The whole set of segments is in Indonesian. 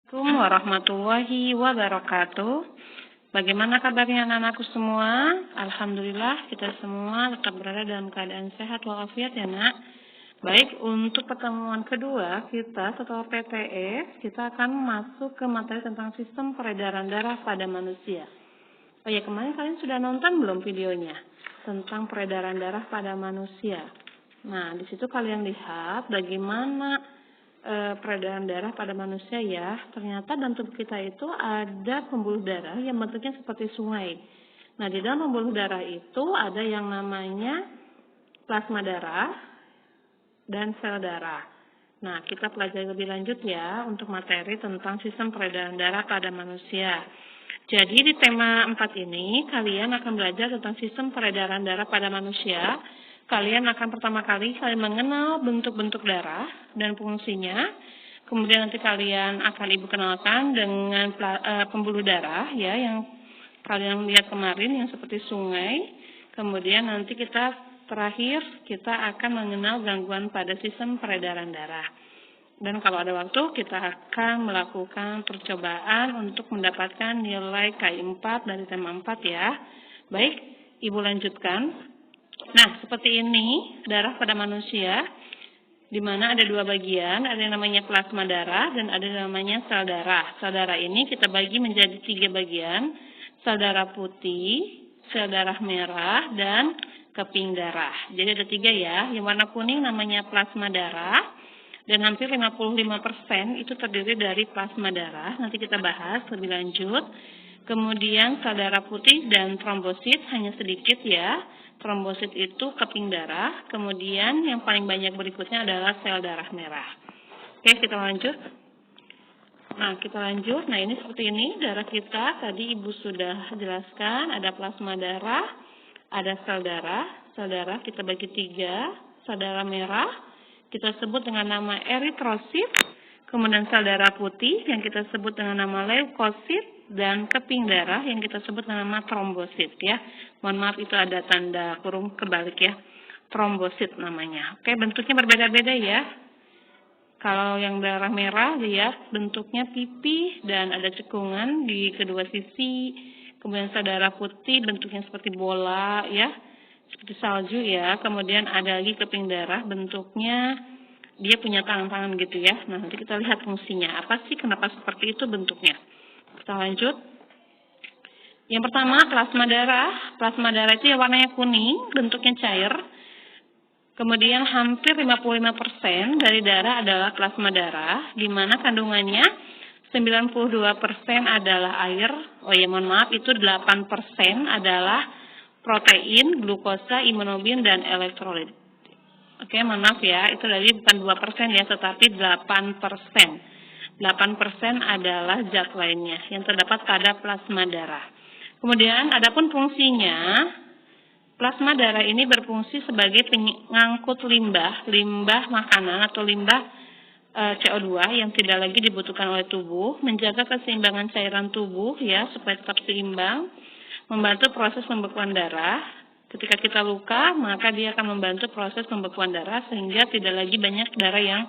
Assalamualaikum warahmatullahi wabarakatuh. Bagaimana kabarnya anak-anakku semua? Alhamdulillah kita semua tetap berada dalam keadaan sehat walafiat ya nak. Baik, untuk pertemuan kedua kita setelah PTS, kita akan masuk ke materi tentang sistem peredaran darah pada manusia. Oh ya, kemarin kalian sudah nonton belum videonya tentang peredaran darah pada manusia? Nah, di situ kalian lihat bagaimana peredaran darah pada manusia ya. Ternyata dalam tubuh kita itu ada pembuluh darah yang bentuknya seperti sungai. Nah, di dalam pembuluh darah itu ada yang namanya plasma darah dan sel darah. Nah, kita pelajari lebih lanjut ya untuk materi tentang sistem peredaran darah pada manusia. Jadi di tema 4 ini kalian akan belajar tentang sistem peredaran darah pada manusia. Kalian akan pertama kali mengenal bentuk-bentuk darah dan fungsinya. Kemudian nanti kalian akan ibu kenalkan dengan pembuluh darah ya yang kalian lihat kemarin yang seperti sungai. Kemudian nanti terakhir kita akan mengenal gangguan pada sistem peredaran darah. Dan kalau ada waktu kita akan melakukan percobaan untuk mendapatkan nilai KI 4 dari tema 4 ya. Baik, ibu lanjutkan. Nah, seperti ini darah pada manusia, di mana ada dua bagian, ada yang namanya plasma darah dan ada yang namanya sel darah. Sel darah ini kita bagi menjadi 3 bagian, sel darah putih, sel darah merah, dan keping darah. Jadi ada 3 ya, yang warna kuning namanya plasma darah, dan hampir 55% itu terdiri dari plasma darah. Nanti kita bahas lebih lanjut. Kemudian sel darah putih dan trombosit hanya sedikit ya. Trombosit itu keping darah. Kemudian yang paling banyak berikutnya adalah sel darah merah. Oke, kita lanjut. Nah, kita lanjut. Nah, ini seperti ini darah kita. Tadi ibu sudah jelaskan ada plasma darah, ada sel darah. Sel darah kita bagi 3. Sel darah merah kita sebut dengan nama eritrosit. Kemudian sel darah putih yang kita sebut dengan nama leukosit. Dan keping darah yang kita sebut dengan nama trombosit ya. Mohon maaf itu ada tanda kurung kebalik ya. Trombosit namanya. Oke, bentuknya berbeda-beda ya. Kalau yang darah merah lihat bentuknya pipih dan ada cekungan di kedua sisi. Kemudian sel darah putih bentuknya seperti bola ya. Seperti salju ya. Kemudian ada lagi keping darah bentuknya dia punya tangan-tangan gitu ya. Nah, nanti kita lihat fungsinya. Apa sih kenapa seperti itu bentuknya? Kita lanjut. Yang pertama, plasma darah. Plasma darah itu ya warnanya kuning, bentuknya cair. Kemudian hampir 55% dari darah adalah plasma darah, di mana kandungannya 92% adalah air. Oh ya, mohon maaf, itu 8% adalah protein, glukosa, imunoglobulin, dan elektrolit. Oke, mohon maaf ya, itu dari bukan 2% ya, tetapi 8%. 8% adalah zat lainnya yang terdapat pada plasma darah. Kemudian adapun fungsinya, plasma darah ini berfungsi sebagai pengangkut limbah makanan atau limbah CO2 yang tidak lagi dibutuhkan oleh tubuh, menjaga keseimbangan cairan tubuh ya supaya tetap seimbang, membantu proses pembekuan darah. Ketika kita luka, maka dia akan membantu proses pembekuan darah sehingga tidak lagi banyak darah yang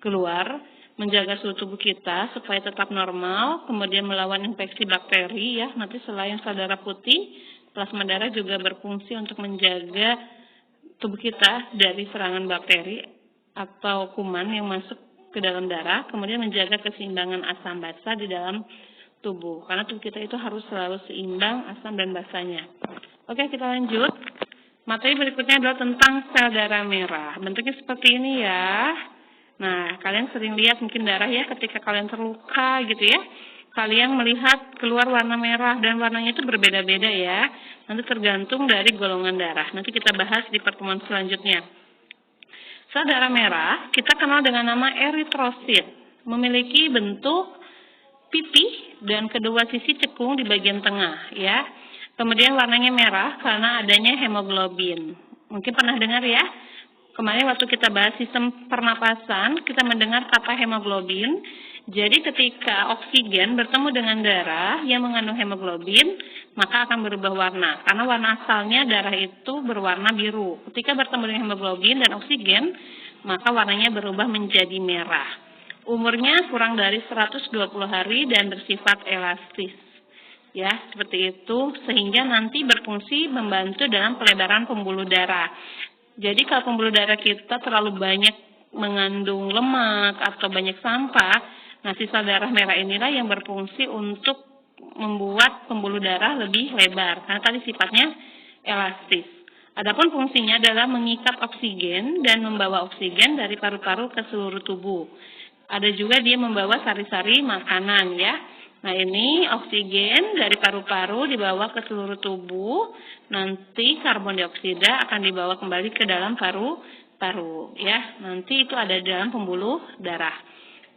keluar, menjaga suhu tubuh kita supaya tetap normal, kemudian melawan infeksi bakteri ya. Nanti selain sel darah putih, plasma darah juga berfungsi untuk menjaga tubuh kita dari serangan bakteri atau kuman yang masuk ke dalam darah, kemudian menjaga keseimbangan asam basa di dalam tubuh. Karena tubuh kita itu harus selalu seimbang asam dan basanya. Oke, kita lanjut. Materi berikutnya adalah tentang sel darah merah. Bentuknya seperti ini ya. Nah, kalian sering lihat mungkin darah ya ketika kalian terluka gitu ya. Kalian melihat keluar warna merah dan warnanya itu berbeda-beda ya. Nanti tergantung dari golongan darah. Nanti kita bahas di pertemuan selanjutnya. Sel darah merah kita kenal dengan nama eritrosit. Memiliki bentuk pipih dan kedua sisi cekung di bagian tengah ya. Kemudian warnanya merah karena adanya hemoglobin. Mungkin pernah dengar ya. Kemarin waktu kita bahas sistem pernapasan, kita mendengar kata hemoglobin. Jadi ketika oksigen bertemu dengan darah yang mengandung hemoglobin, maka akan berubah warna. Karena warna asalnya darah itu berwarna biru. Ketika bertemu dengan hemoglobin dan oksigen, maka warnanya berubah menjadi merah. umurnya kurang dari 120 hari dan bersifat elastis. Ya, seperti itu, sehingga nanti berfungsi membantu dalam pelebaran pembuluh darah. Jadi kalau pembuluh darah kita terlalu banyak mengandung lemak atau banyak sampah, nah sisa darah merah inilah yang berfungsi untuk membuat pembuluh darah lebih lebar, karena tadi sifatnya elastis. Adapun fungsinya adalah mengikat oksigen dan membawa oksigen dari paru-paru ke seluruh tubuh. Ada juga dia membawa sari-sari makanan ya. Nah ini oksigen dari paru-paru dibawa ke seluruh tubuh, nanti karbon dioksida akan dibawa kembali ke dalam paru-paru ya. Nanti itu ada di dalam pembuluh darah.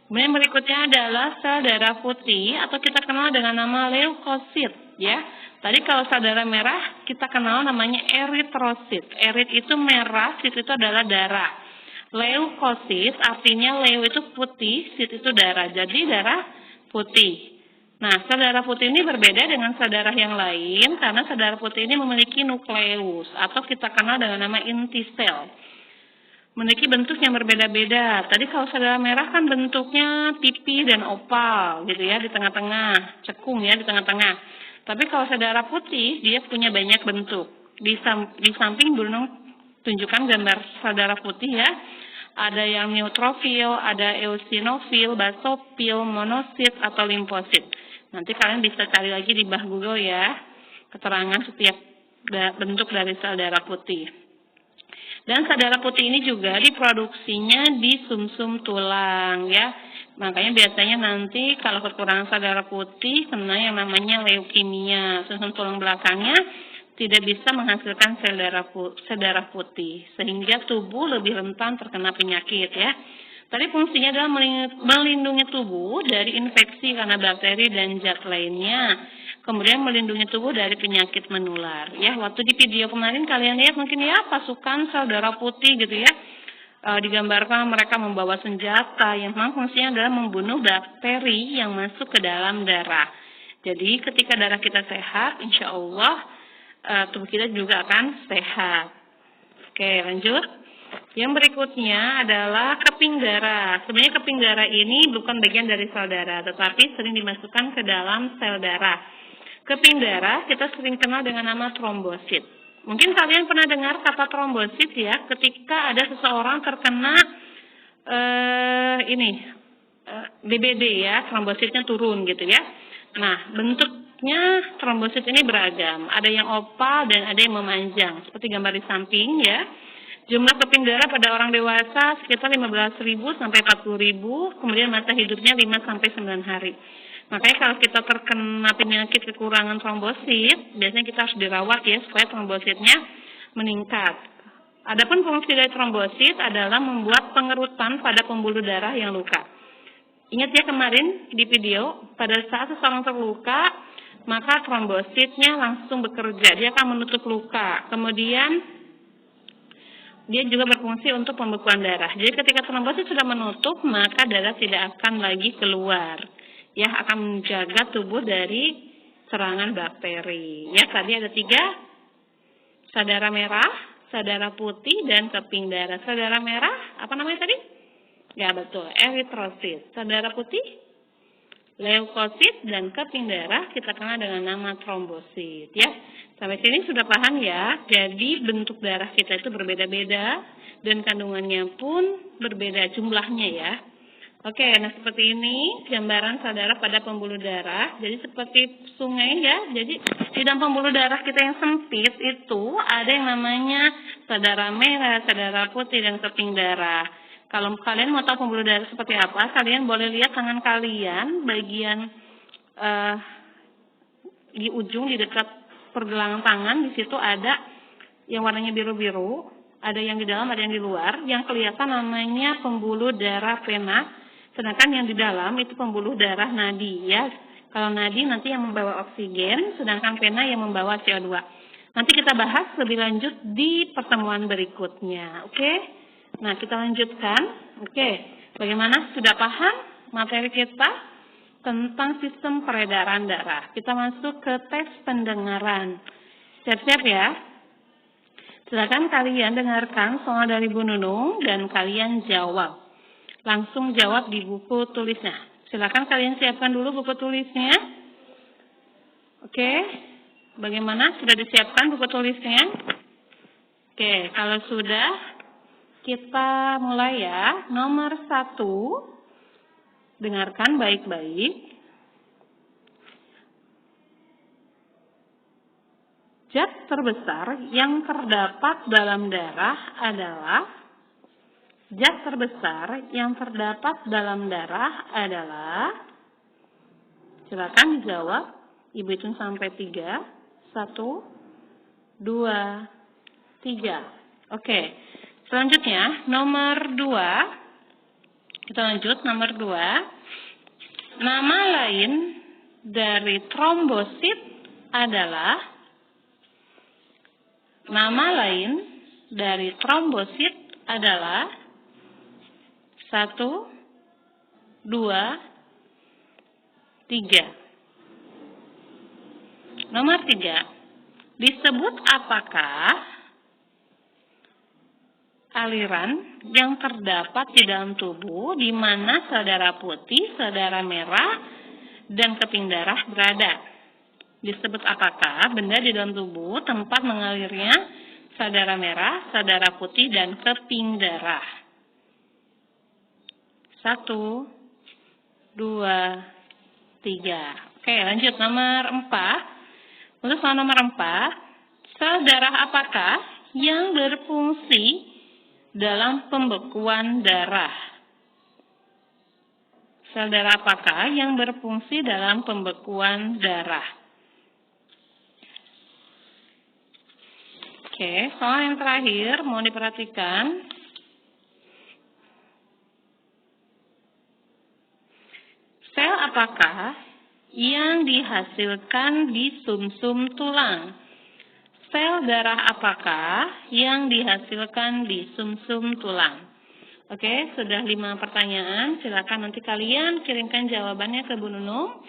Kemudian berikutnya adalah sel darah putih atau kita kenal dengan nama leukosit ya. Tadi kalau sel darah merah kita kenal namanya eritrosit. Erit itu merah, sit itu adalah darah. Leukosit artinya leu itu putih, sit itu darah. Jadi darah putih. Nah, sel darah putih ini berbeda dengan sel darah yang lain karena sel darah putih ini memiliki nukleus atau kita kenal dengan nama inti sel. Memiliki bentuk yang berbeda-beda. Tadi kalau sel darah merah kan bentuknya tipis dan oval gitu ya di tengah-tengah, cekung ya di tengah-tengah. Tapi kalau sel darah putih dia punya banyak bentuk. Di samping Bruno tunjukkan gambar sel darah putih ya. Ada yang neutrofil, ada eosinofil, basofil, monosit, atau limfosit. Nanti kalian bisa cari lagi di bah Google ya, keterangan setiap bentuk dari sel darah putih. Dan sel darah putih ini juga diproduksinya di sumsum tulang ya. Makanya biasanya nanti kalau kekurangan sel darah putih kena yang namanya leukemia. Sumsum tulang belakangnya tidak bisa menghasilkan sel darah putih, sehingga tubuh lebih rentan terkena penyakit ya. Tadi fungsinya adalah melindungi tubuh dari infeksi karena bakteri dan zat lainnya. Kemudian melindungi tubuh dari penyakit menular. Ya, waktu di video kemarin kalian lihat mungkin ya pasukan sel darah putih gitu ya. Digambarkan mereka membawa senjata yang memang fungsinya adalah membunuh bakteri yang masuk ke dalam darah. Jadi ketika darah kita sehat, insya Allah tubuh kita juga akan sehat. Oke, lanjut. Yang berikutnya adalah keping darah. Sebenarnya keping darah ini bukan bagian dari sel darah, tetapi sering dimasukkan ke dalam sel darah. Keping darah kita sering kenal dengan nama trombosit. Mungkin kalian pernah dengar kata trombosit ya, ketika ada seseorang terkena DBD ya, trombositnya turun gitu ya. Nah, bentuknya trombosit ini beragam. Ada yang oval dan ada yang memanjang. Seperti gambar di samping ya. Jumlah keping darah pada orang dewasa sekitar 15.000 sampai 40.000. Kemudian masa hidupnya 5 sampai 9 hari. Makanya kalau kita terkena penyakit kekurangan trombosit, biasanya kita harus dirawat ya supaya trombositnya meningkat. Adapun fungsi dari trombosit adalah membuat pengerutan pada pembuluh darah yang luka. Ingat ya kemarin di video, pada saat seseorang terluka, maka trombositnya langsung bekerja. Dia akan menutup luka. Kemudian, dia juga berfungsi untuk pembekuan darah. Jadi ketika trombosit sudah menutup, maka darah tidak akan lagi keluar. Ya, akan menjaga tubuh dari serangan bakteri. Ya, tadi ada 3. Sel darah merah, sel darah putih, dan keping darah. Sel darah merah, apa namanya tadi? Ya betul, eritrosit. Sel darah putih, leukosit, dan keping darah kita kenal dengan nama trombosit ya. Sampai sini sudah paham ya. Jadi bentuk darah kita itu berbeda-beda dan kandungannya pun berbeda jumlahnya ya. Oke, nah seperti ini gambaran sel darah pada pembuluh darah. Jadi seperti sungai ya. Jadi di dalam pembuluh darah kita yang sempit itu ada yang namanya sel darah merah, sel darah putih, dan keping darah. Kalau kalian mau tahu pembuluh darah seperti apa, kalian boleh lihat tangan kalian bagian di ujung di dekat pergelangan tangan, di situ ada yang warnanya biru-biru, ada yang di dalam, ada yang di luar. Yang kelihatan namanya pembuluh darah vena. Sedangkan yang di dalam itu pembuluh darah nadi ya. Kalau nadi nanti yang membawa oksigen, sedangkan vena yang membawa CO2. Nanti kita bahas lebih lanjut di pertemuan berikutnya. Oke? Nah, kita lanjutkan. Oke. Bagaimana? Sudah paham materi kita tentang sistem peredaran darah? Kita masuk ke tes pendengaran. Siap-siap ya. Silakan kalian dengarkan soal dari Bu Nunung dan kalian jawab. langsung jawab di buku tulisnya. Silakan kalian siapkan dulu buku tulisnya. Oke, bagaimana? Sudah disiapkan buku tulisnya? Oke, kalau sudah, kita mulai ya. Nomor 1, dengarkan baik-baik. Zat terbesar yang terdapat dalam darah adalah zat terbesar yang terdapat dalam darah adalah, silakan dijawab. Ibu hitung sampai 3. 1, 2, 3. Oke, selanjutnya nomor 2. Kita lanjut nomor 2. Nama lain dari trombosit adalah, nama lain dari trombosit adalah 1, 2, 3. Nomor 3. Disebut apakah aliran yang terdapat di dalam tubuh di mana sel darah putih, sel darah merah, dan keping darah berada? Disebut apakah benda di dalam tubuh tempat mengalirnya sel darah merah, sel darah putih, dan keping darah? 1, 2, 3. Oke, lanjut nomor 4. Untuk nomor 4, sel darah apakah yang berfungsi dalam pembekuan darah? Sel darah apakah yang berfungsi dalam pembekuan darah? Oke, soal yang terakhir mau diperhatikan. Sel apakah yang dihasilkan di sumsum tulang? Sel darah apakah yang dihasilkan di sumsum tulang? Oke, sudah 5 pertanyaan. Silakan nanti kalian kirimkan jawabannya ke Bu Nunung.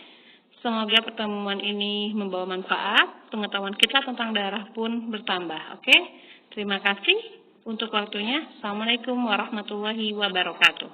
Semoga pertemuan ini membawa manfaat. Pengetahuan kita tentang darah pun bertambah. Oke, terima kasih untuk waktunya. Assalamualaikum warahmatullahi wabarakatuh.